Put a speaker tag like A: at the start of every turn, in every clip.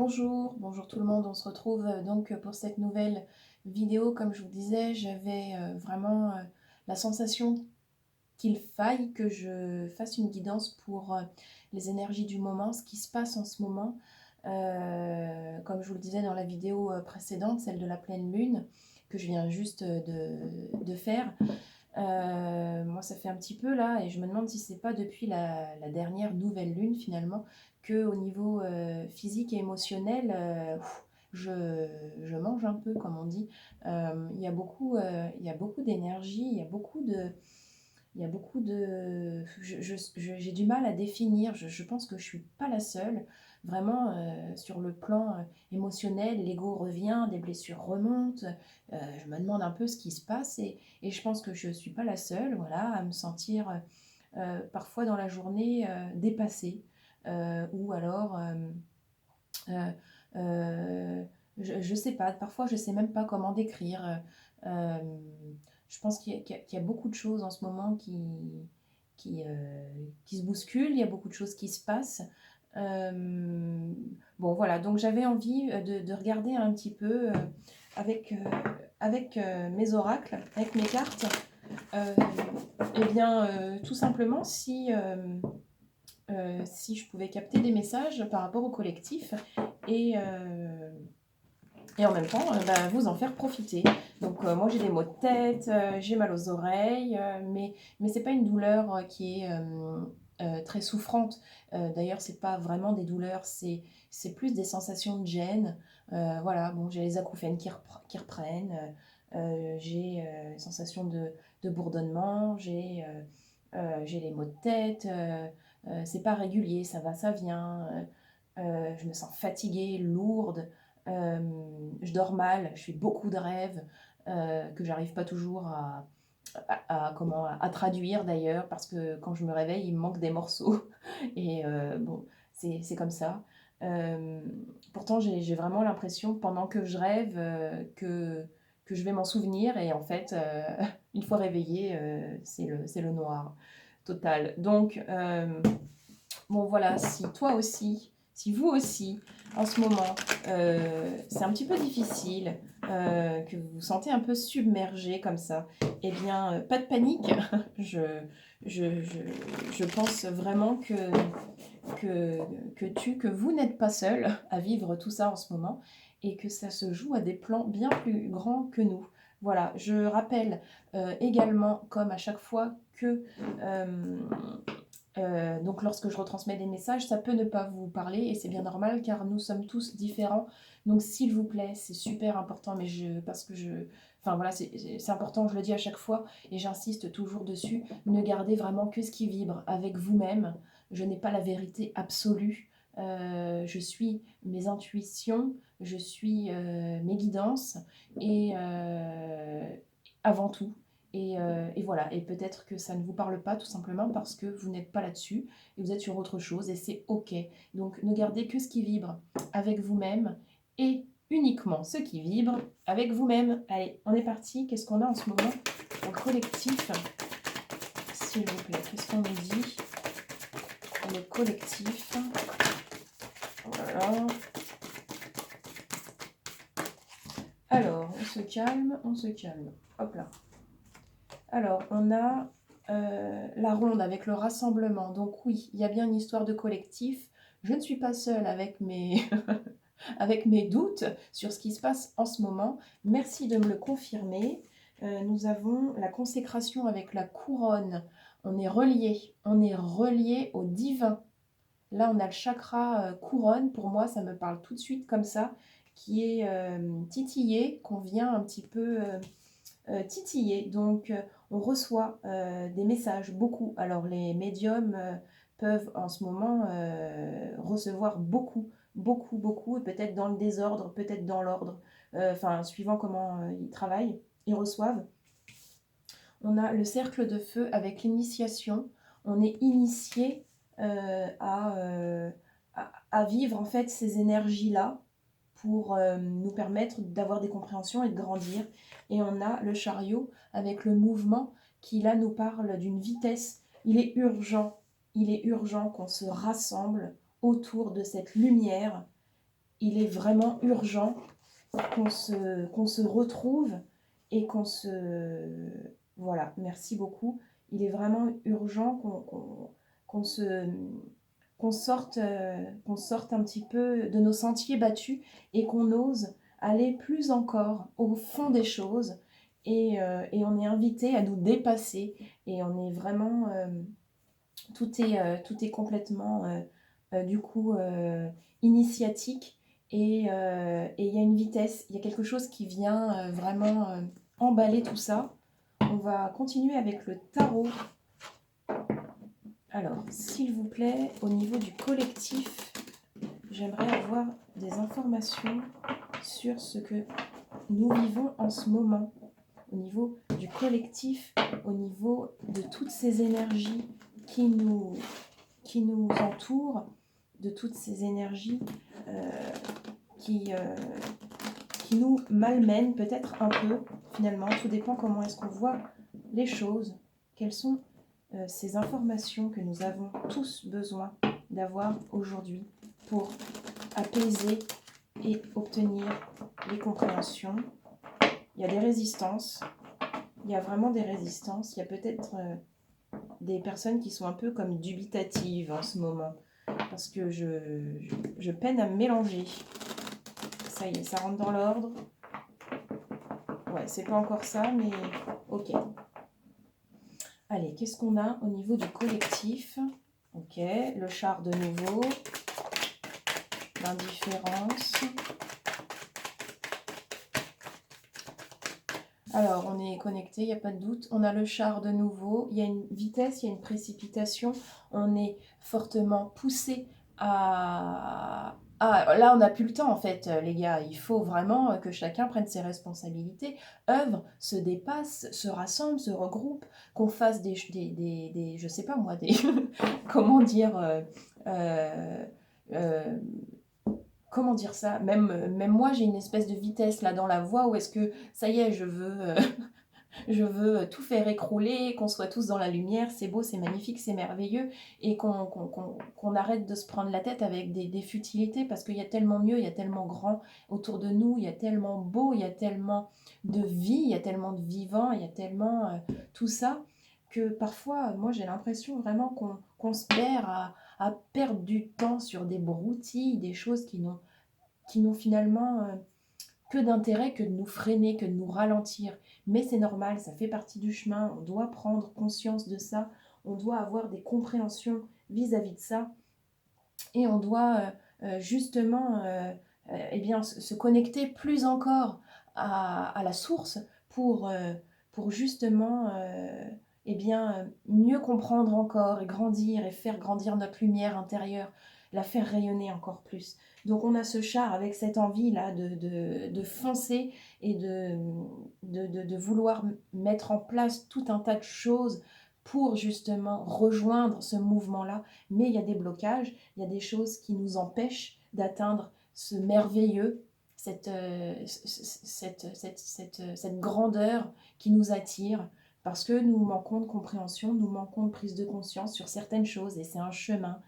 A: Bonjour tout le monde, on se retrouve donc pour cette nouvelle vidéo. Comme je vous disais, j'avais vraiment la sensation qu'il faille que je fasse une guidance pour les énergies du moment, ce qui se passe en ce moment. Comme je vous le disais dans la vidéo précédente, celle de la pleine lune, que je viens juste de faire. Moi, ça fait un petit peu là, et je me demande si c'est pas depuis la dernière nouvelle lune finalement, que au niveau physique et émotionnel, je mange un peu, comme on dit. Il y a beaucoup d'énergie, il y a beaucoup de... j'ai du mal à définir, je pense que je suis pas la seule. Vraiment, sur le plan émotionnel, l'ego revient, des blessures remontent. Je me demande un peu ce qui se passe et je pense que je ne suis pas la seule, voilà, à me sentir parfois dans la journée dépassée. Ou alors, euh, euh, je sais pas, parfois je sais même pas comment décrire. Euh, je pense qu'il y a beaucoup de choses en ce moment qui se bousculent, il y a beaucoup de choses qui se passent. Bon voilà, donc j'avais envie de regarder un petit peu avec, mes oracles, avec mes cartes, euh, et bien tout simplement si je pouvais capter des messages par rapport au collectif et, euh, et en même temps bah, vous en faire profiter. Donc moi j'ai des maux de tête, j'ai mal aux oreilles, mais c'est pas une douleur qui est très souffrante. D'ailleurs c'est pas vraiment des douleurs, c'est plus des sensations de gêne. Voilà, bon j'ai les acouphènes qui reprennent, j'ai une sensation de bourdonnement, j'ai les maux de tête, c'est pas régulier, ça va, ça vient. Je me sens fatiguée, lourde, euh, je dors mal, je fais beaucoup de rêves que j'arrive pas toujours à traduire d'ailleurs, parce que quand je me réveille, il me manque des morceaux. Et bon, c'est comme ça. Euh, Pourtant, j'ai vraiment l'impression, pendant que je rêve, que je vais m'en souvenir. Et en fait, une fois réveillée, c'est le noir total. Donc, bon voilà, si toi aussi, si vous aussi, en ce moment, c'est un petit peu difficile, que vous vous sentez un peu submergé comme ça, eh bien, pas de panique. Je, je, je, je pense vraiment que, que vous n'êtes pas seul à vivre tout ça en ce moment et que ça se joue à des plans bien plus grands que nous. Voilà, je rappelle également, comme à chaque fois, que donc lorsque je retransmets des messages, ça peut ne pas vous parler et c'est bien normal car nous sommes tous différents. Donc s'il vous plaît, c'est super important, parce que enfin voilà, c'est important, je le dis à chaque fois et j'insiste toujours dessus, ne gardez vraiment que ce qui vibre avec vous-même. Je n'ai pas la vérité absolue. Je suis mes intuitions, je suis mes guidances et avant tout. Et voilà, et peut-être que ça ne vous parle pas tout simplement parce que vous n'êtes pas là-dessus et vous êtes sur autre chose et c'est ok. Donc ne gardez que ce qui vibre avec vous-même et uniquement ce qui vibre avec vous-même. Allez, on est parti. Qu'est-ce qu'on a en ce moment au collectif? S'il vous plaît, qu'est-ce qu'on nous dit pour le collectif? Voilà. Alors, on se calme, on se calme. Hop là. Alors, on a la ronde avec le rassemblement. Donc oui, il y a bien une histoire de collectif. Je ne suis pas seule avec avec mes doutes sur ce qui se passe en ce moment. Merci de me le confirmer. Nous avons la consécration avec la couronne. On est relié au divin. Là, on a le chakra couronne. Pour moi, ça me parle tout de suite comme ça, qui est titillé, qu'on vient un petit peu titiller. Donc, on reçoit des messages, beaucoup. Alors, les médiums peuvent en ce moment recevoir beaucoup, et peut-être dans le désordre, peut-être dans l'ordre, enfin, suivant comment ils travaillent, ils reçoivent. On a le cercle de feu avec l'initiation. On est initié à vivre en fait ces énergies-là pour nous permettre d'avoir des compréhensions et de grandir. Et on a le chariot avec le mouvement qui là nous parle d'une vitesse. Il est urgent qu'on se rassemble autour de cette lumière il est vraiment urgent qu'on se retrouve et qu'on se... Voilà, merci beaucoup. Il est vraiment urgent qu'on se qu'on sorte un petit peu de nos sentiers battus et qu'on ose aller plus encore au fond des choses et on est invité à nous dépasser et on est vraiment tout est complètement du coup initiatique et il y a une vitesse, il y a quelque chose qui vient vraiment emballer tout ça. On va continuer avec le tarot. Alors, s'il vous plaît, au niveau du collectif, j'aimerais avoir des informations sur ce que nous vivons en ce moment, au niveau du collectif, au niveau de toutes ces énergies qui nous entourent, de toutes ces énergies qui nous malmènent peut-être un peu, finalement. Tout dépend comment est-ce qu'on voit les choses, quelles sont ces informations que nous avons tous besoin d'avoir aujourd'hui pour apaiser et obtenir les compréhensions. Il y a des résistances, il y a vraiment des résistances, il y a peut-être des personnes qui sont un peu comme dubitatives en ce moment, parce que je peine à me mélanger. Ça y est, ça rentre dans l'ordre. Ouais, c'est pas encore ça, mais ok. Allez, qu'est-ce qu'on a au niveau du collectif? Ok, le char de nouveau, l'indifférence. Alors, on est connecté, il n'y a pas de doute. On a le char de nouveau, il y a une vitesse, il y a une précipitation. On est fortement poussé à... Ah, là, on n'a plus le temps, en fait, les gars. Il faut vraiment que chacun prenne ses responsabilités, œuvre, se dépasse, se rassemble, se regroupe, qu'on fasse des je sais pas moi, des... comment dire... euh, comment dire ça, même moi j'ai une espèce de vitesse là dans la voix où est-ce que ça y est je veux tout faire écrouler, qu'on soit tous dans la lumière, c'est beau, c'est magnifique, c'est merveilleux et qu'on arrête de se prendre la tête avec des futilités parce qu'il y a tellement mieux, il y a tellement grand autour de nous, il y a tellement beau, il y a tellement de vie, il y a tellement de vivant, il y a tellement tout ça que parfois moi j'ai l'impression vraiment qu'on se perd à perdre du temps sur des broutilles, des choses qui n'ont finalement que d'intérêt que de nous freiner, que de nous ralentir. Mais c'est normal, ça fait partie du chemin, on doit prendre conscience de ça, on doit avoir des compréhensions vis-à-vis de ça, et on doit justement eh bien, se connecter plus encore à la source pour justement eh bien, mieux comprendre encore et grandir et faire grandir notre lumière intérieure, la faire rayonner encore plus. Donc on a ce char avec cette envie-là de foncer et de vouloir mettre en place tout un tas de choses pour justement rejoindre ce mouvement-là. Mais il y a des blocages, il y a des choses qui nous empêchent d'atteindre ce merveilleux, cette grandeur qui nous attire, parce que nous manquons de compréhension, nous manquons de prise de conscience sur certaines choses, et c'est un chemin.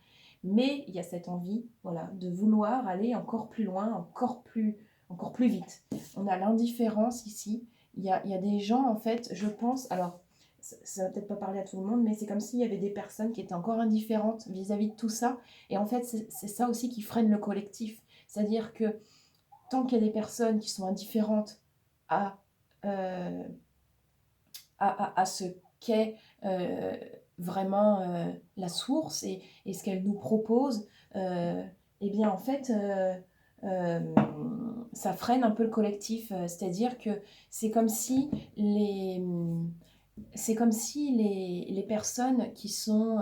A: Mais il y a cette envie, voilà, de vouloir aller encore plus loin, encore plus vite. On a l'indifférence ici. Il y a des gens, en fait, je pense, alors ça va peut-être pas parler à tout le monde, mais c'est comme s'il y avait des personnes qui étaient encore indifférentes vis-à-vis de tout ça. Et en fait, c'est ça aussi qui freine le collectif. C'est-à-dire que tant qu'il y a des personnes qui sont indifférentes à, euh, à ce qu'est vraiment la source et ce qu'elle nous propose, eh bien en fait, euh, ça freine un peu le collectif. C'est-à-dire que c'est comme si les personnes qui sont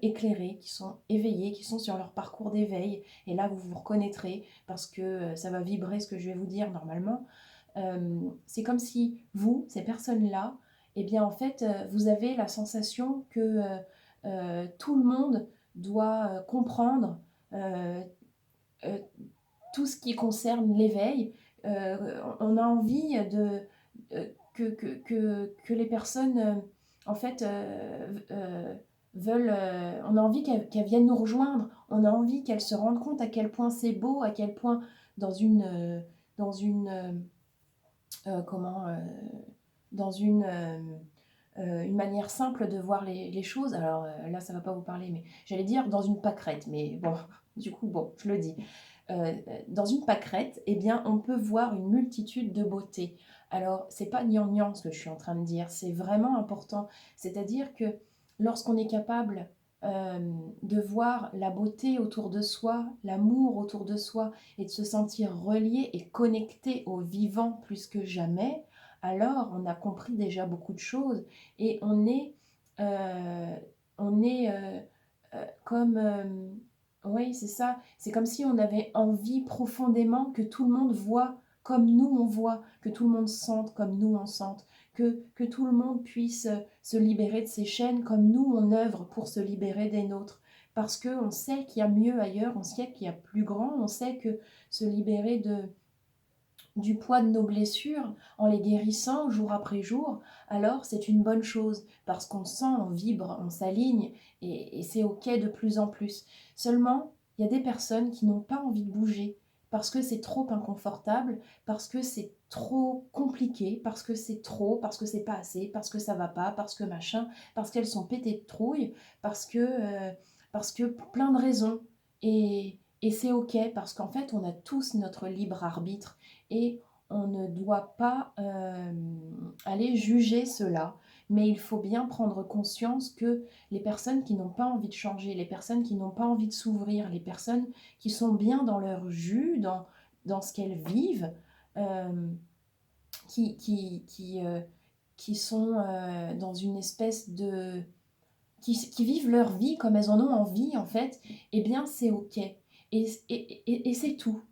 A: éclairées, qui sont éveillées, qui sont sur leur parcours d'éveil, et là vous vous reconnaîtrez parce que ça va vibrer ce que je vais vous dire normalement, c'est comme si vous, ces personnes-là, eh bien en fait, vous avez la sensation que tout le monde doit comprendre euh, euh, tout ce qui concerne l'éveil. On a envie que les personnes, en fait, veulent... on a envie qu'elles viennent nous rejoindre. On a envie qu'elles se rendent compte à quel point c'est beau, à quel point dans dans une, comment, dans une manière simple de voir les choses. Alors là, ça ne va pas vous parler, mais j'allais dire dans une pâquerette, mais bon, du coup, bon, je le dis. Dans une pâquerette, eh bien, on peut voir une multitude de beautés. Alors, c'est pas gnangnan ce que je suis en train de dire, c'est vraiment important. C'est-à-dire que lorsqu'on est capable de voir la beauté autour de soi, l'amour autour de soi, et de se sentir relié et connecté au vivant plus que jamais, alors on a compris déjà beaucoup de choses et euh, on est comme... oui, c'est ça. C'est comme si on avait envie profondément que tout le monde voit comme nous on voit, que tout le monde sente comme nous on sente, que tout le monde puisse se libérer de ses chaînes comme nous on œuvre pour se libérer des nôtres. Parce qu'on sait qu'il y a mieux ailleurs, on sait qu'il y a plus grand, on sait que se libérer du poids de nos blessures en les guérissant jour après jour, alors c'est une bonne chose parce qu'on sent, on vibre, on s'aligne et c'est ok de plus en plus. Seulement, il y a des personnes qui n'ont pas envie de bouger parce que c'est trop inconfortable, parce que c'est trop compliqué, parce que c'est pas assez, parce que ça va pas, parce que machin, parce qu'elles sont pétées de trouille, parce que pour plein de raisons. Et c'est ok parce qu'en fait, on a tous notre libre arbitre et on ne doit pas aller juger cela, mais il faut bien prendre conscience que les personnes qui n'ont pas envie de changer, les personnes qui n'ont pas envie de s'ouvrir, les personnes qui sont bien dans leur jus, dans ce qu'elles vivent, euh, qui, qui, qui, euh, qui sont dans une espèce de... qui vivent leur vie comme elles en ont envie, en fait, eh bien, c'est OK. Et c'est tout.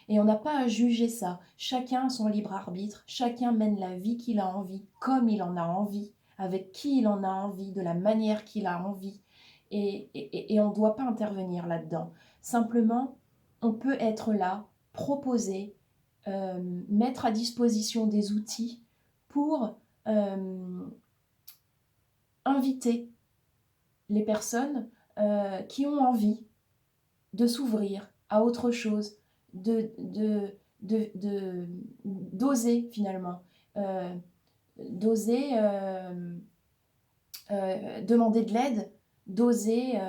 A: Et on n'a pas à juger ça. Chacun a son libre arbitre, chacun mène la vie qu'il a envie, comme il en a envie, avec qui il en a envie, de la manière qu'il a envie. Et on ne doit pas intervenir là-dedans. Simplement, on peut être là, proposer, mettre à disposition des outils pour inviter les personnes qui ont envie de s'ouvrir à autre chose, de, de, d'oser finalement, euh, d'oser demander de l'aide, d'oser,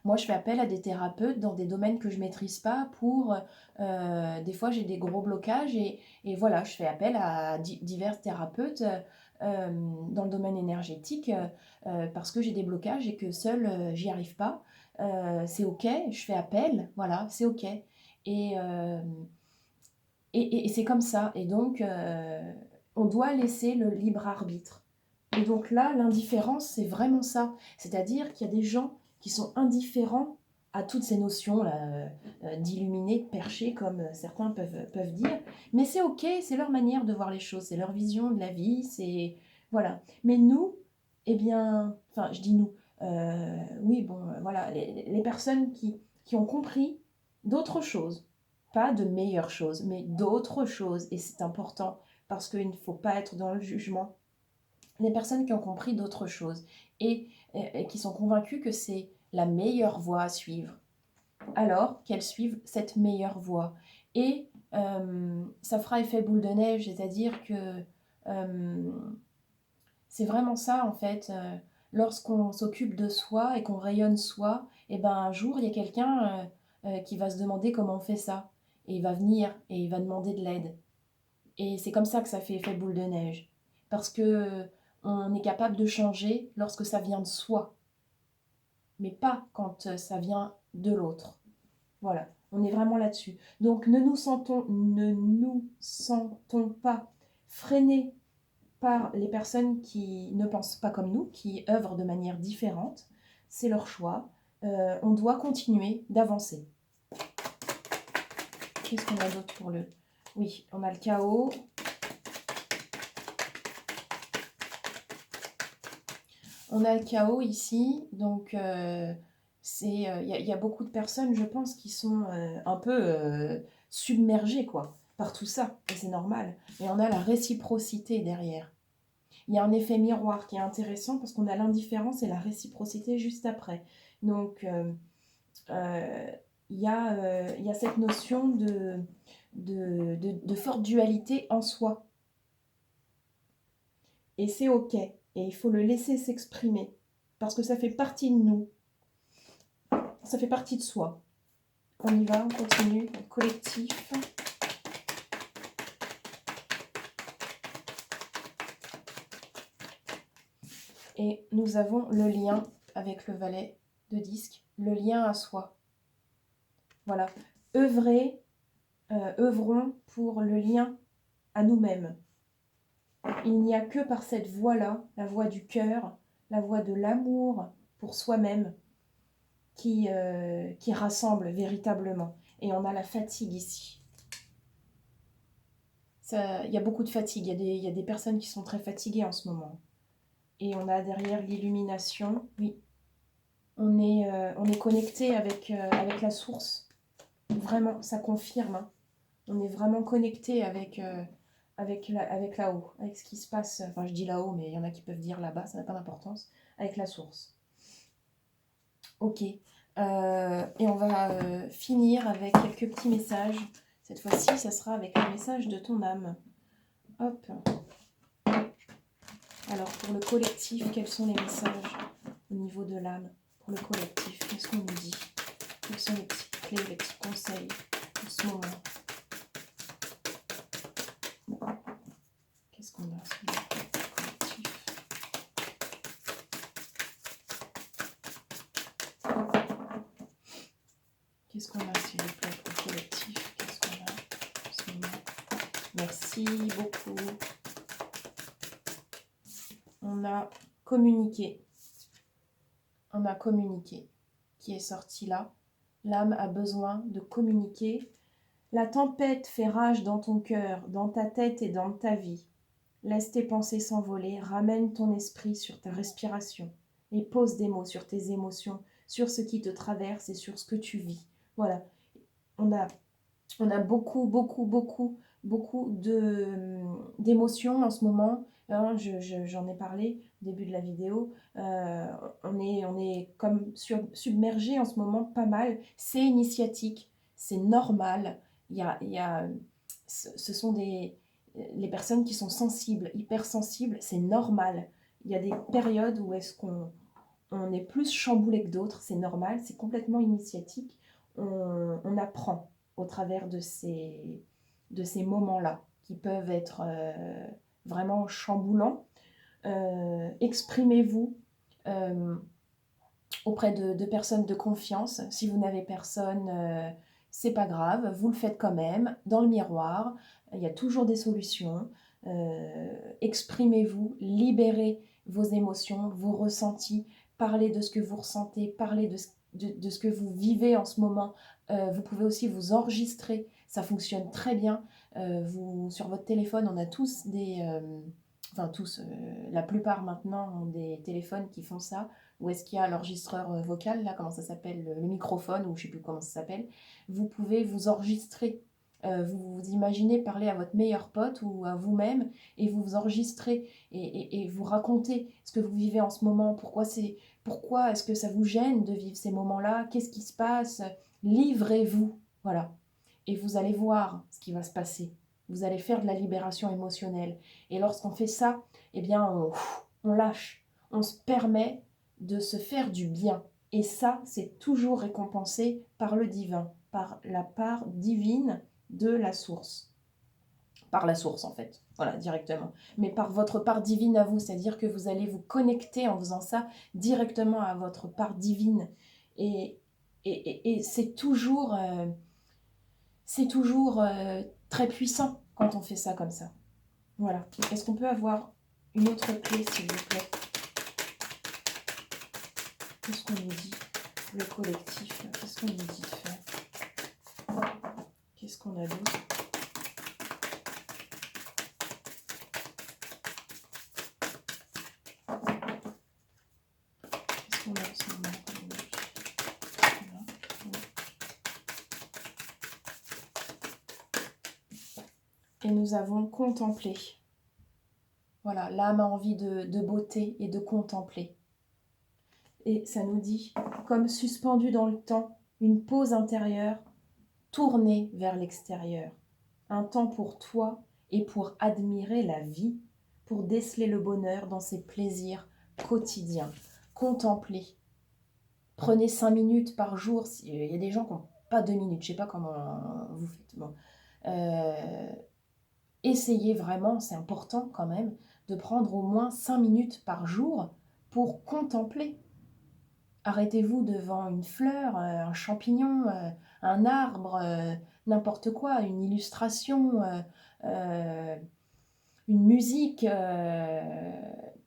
A: moi je fais appel à des thérapeutes dans des domaines que je maîtrise pas pour, des fois j'ai des gros blocages et voilà, je fais appel à divers thérapeutes dans le domaine énergétique parce que j'ai des blocages et que seule j'y arrive pas. C'est ok, je fais appel, voilà, c'est ok. Et, euh, et c'est comme ça. Et donc, on doit laisser le libre arbitre. Et donc là, l'indifférence, c'est vraiment ça. C'est-à-dire qu'il y a des gens qui sont indifférents à toutes ces notions là, d'illuminés, de perchés, comme certains peuvent dire. Mais c'est ok, c'est leur manière de voir les choses, c'est leur vision de la vie, c'est... Voilà. Mais nous, eh bien... Enfin, je dis nous. Oui, bon, voilà. Les personnes qui ont compris d'autres choses, pas de meilleures choses, mais d'autres choses. Et c'est important parce qu'il ne faut pas être dans le jugement. Les personnes qui ont compris d'autres choses et qui sont convaincues que c'est la meilleure voie à suivre, alors qu'elles suivent cette meilleure voie. Et ça fera effet boule de neige, c'est-à-dire que euh, c'est vraiment ça en fait. Lorsqu'on s'occupe de soi et qu'on rayonne soi, et ben un jour il y a quelqu'un qui va se demander comment on fait ça. Et il va venir et il va demander de l'aide. Et c'est comme ça que ça fait effet boule de neige. Parce que on est capable de changer lorsque ça vient de soi, mais pas quand ça vient de l'autre. Voilà, on est vraiment là-dessus. Donc ne nous sentons pas freinés par les personnes qui ne pensent pas comme nous, qui œuvrent de manière différente. C'est leur choix. On doit continuer d'avancer. Qu'est-ce qu'on a d'autre pour le... Oui, on a le chaos. On a le chaos ici, donc y a beaucoup de personnes, je pense, qui sont un peu submergées quoi, par tout ça, et c'est normal. Et on a la réciprocité derrière. Il y a un effet miroir qui est intéressant parce qu'on a l'indifférence et la réciprocité juste après. Donc, il il y a cette notion de forte dualité en soi. Et c'est OK. Et il faut le laisser s'exprimer. Parce que ça fait partie de nous. Ça fait partie de soi. On y va, on continue. Collectif. Et nous avons le lien avec le valet de disque. Le lien à soi. Voilà. Œuvrons pour le lien à nous-mêmes. Il n'y a que par cette voie-là, la voie du cœur, la voie de l'amour pour soi-même, qui rassemble véritablement. Et on a la fatigue ici. Il y a beaucoup de fatigue. Il y a des personnes qui sont très fatiguées en ce moment. Et on a derrière l'illumination. Oui, on est connecté avec la source. Vraiment, ça confirme. Hein. On est vraiment connecté avec là-haut, avec ce qui se passe. Enfin, je dis là-haut, mais il y en a qui peuvent dire là-bas, ça n'a pas d'importance. Avec la source. Ok. Et on va finir avec quelques petits messages. Cette fois-ci, ça sera avec le message de ton âme. Hop. Alors, pour le collectif, quels sont les messages au niveau de l'âme? Pour le collectif, qu'est-ce qu'on nous dit? Quelles sont les petites clés, les petits conseils en ce moment? Qu'est-ce qu'on a sur le collectif? Qu'est-ce qu'on a sur le collectif? Qu'est-ce qu'on a en ce moment? Merci beaucoup. On a communiqué. On a communiqué qui est sorti là. L'âme a besoin de communiquer. La tempête fait rage dans ton cœur, dans ta tête et dans ta vie. Laisse tes pensées s'envoler, ramène ton esprit sur ta respiration et pose des mots sur tes émotions, sur ce qui te traverse et sur ce que tu vis. Voilà, on a beaucoup d'émotions en ce moment. Hein, j'en ai parlé au début de la vidéo. On est comme submergé en ce moment pas mal. C'est initiatique, c'est normal. Ce sont les personnes qui sont sensibles, hypersensibles, c'est normal. Il y a des périodes où est-ce qu'on est plus chamboulé que d'autres, c'est normal, c'est complètement initiatique. On apprend au travers de ces moments-là, qui peuvent être vraiment chamboulants. Exprimez-vous auprès de personnes de confiance. Si vous n'avez personne, c'est pas grave, vous le faites quand même, dans le miroir. Il y a toujours des solutions. Exprimez-vous, libérez vos émotions, vos ressentis, parlez de ce que vous ressentez, parlez de ce que vous vivez en ce moment. Vous pouvez aussi vous enregistrer, ça fonctionne très bien. Sur votre téléphone, on a tous la plupart maintenant ont des téléphones qui font ça. Où est-ce qu'il y a l'enregistreur vocal, là, comment ça s'appelle, le microphone, ou je ne sais plus comment ça s'appelle. Vous pouvez vous enregistrer. Vous imaginez parler à votre meilleur pote ou à vous-même et vous vous enregistrez et vous racontez ce que vous vivez en ce moment, pourquoi est-ce que ça vous gêne de vivre ces moments-là, qu'est-ce qui se passe, livrez-vous, voilà. Et vous allez voir ce qui va se passer. Vous allez faire de la libération émotionnelle. Et lorsqu'on fait ça, eh bien, on lâche, on se permet de se faire du bien. Et ça, c'est toujours récompensé par le divin, par la part divine de la source. Par la source, en fait. Voilà, directement. Mais par votre part divine à vous, c'est-à-dire que vous allez vous connecter en faisant ça directement à votre part divine. Et c'est toujours très puissant quand on fait ça comme ça. Voilà. Est-ce qu'on peut avoir une autre clé, s'il vous plaît? Qu'est-ce qu'on nous dit? Le collectif, qu'est-ce qu'on nous dit de faire? Qu'est-ce qu'on a d'autre? Qu'est-ce qu'on a en ce moment? Et nous avons contemplé. Voilà, l'âme a envie de beauté et de contempler. Et ça nous dit, comme suspendu dans le temps, une pause intérieure tournée vers l'extérieur. Un temps pour toi et pour admirer la vie, pour déceler le bonheur dans ses plaisirs quotidiens. Contempler. Prenez 5 minutes par jour. Il y a des gens qui n'ont pas 2 minutes. Je ne sais pas comment vous faites. Bon. Essayez vraiment, c'est important quand même, de prendre au moins 5 minutes par jour pour contempler. Arrêtez-vous devant une fleur, un champignon, un arbre, n'importe quoi, une illustration, euh, une musique,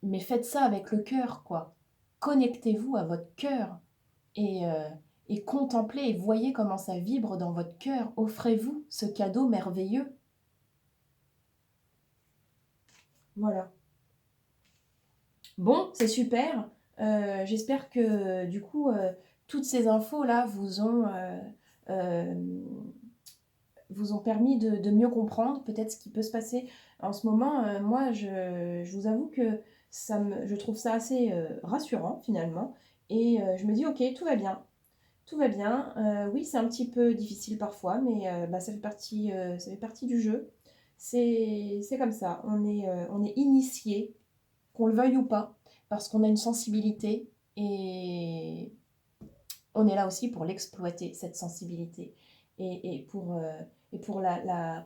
A: mais faites ça avec le cœur, quoi. Connectez-vous à votre cœur et, euh, et contemplez et voyez comment ça vibre dans votre cœur. Offrez-vous ce cadeau merveilleux. Voilà. Bon, c'est super. J'espère que du coup, toutes ces infos-là euh, vous ont permis de mieux comprendre peut-être ce qui peut se passer en ce moment. Moi, je vous avoue que je trouve ça assez rassurant finalement. Et je me dis, ok, tout va bien. Tout va bien. Oui, c'est un petit peu difficile parfois, mais bah, ça fait partie du jeu. C'est comme ça. On est initié, qu'on le veuille ou pas, parce qu'on a une sensibilité et on est là aussi pour l'exploiter, cette sensibilité, et pour la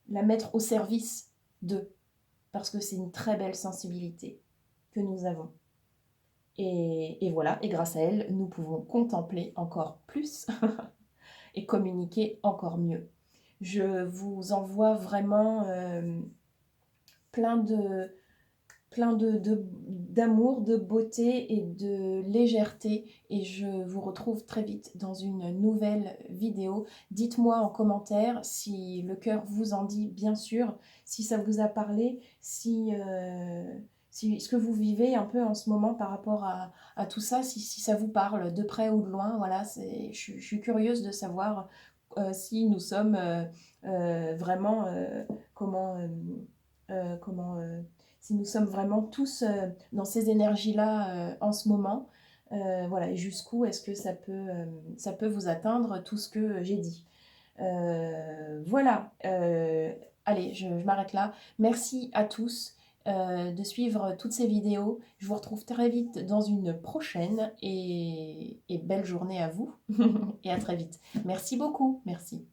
A: mettre au service d'eux, parce que c'est une très belle sensibilité que nous avons. Et voilà, et grâce à elle, nous pouvons contempler encore plus et communiquer encore mieux. Je vous envoie vraiment plein de, d'amour, de beauté et de légèreté. Et je vous retrouve très vite dans une nouvelle vidéo. Dites-moi en commentaire si le cœur vous en dit, bien sûr, si ça vous a parlé, si ce que vous vivez un peu en ce moment par rapport à tout ça, si ça vous parle de près ou de loin. Voilà, je suis curieuse de savoir si nous sommes vraiment, comment... comment si nous sommes vraiment tous dans ces énergies-là en ce moment, voilà, et jusqu'où est-ce que ça peut vous atteindre tout ce que j'ai dit. Voilà, allez, je m'arrête là. Merci à tous de suivre toutes ces vidéos. Je vous retrouve très vite dans une prochaine et belle journée à vous et à très vite. Merci beaucoup, merci.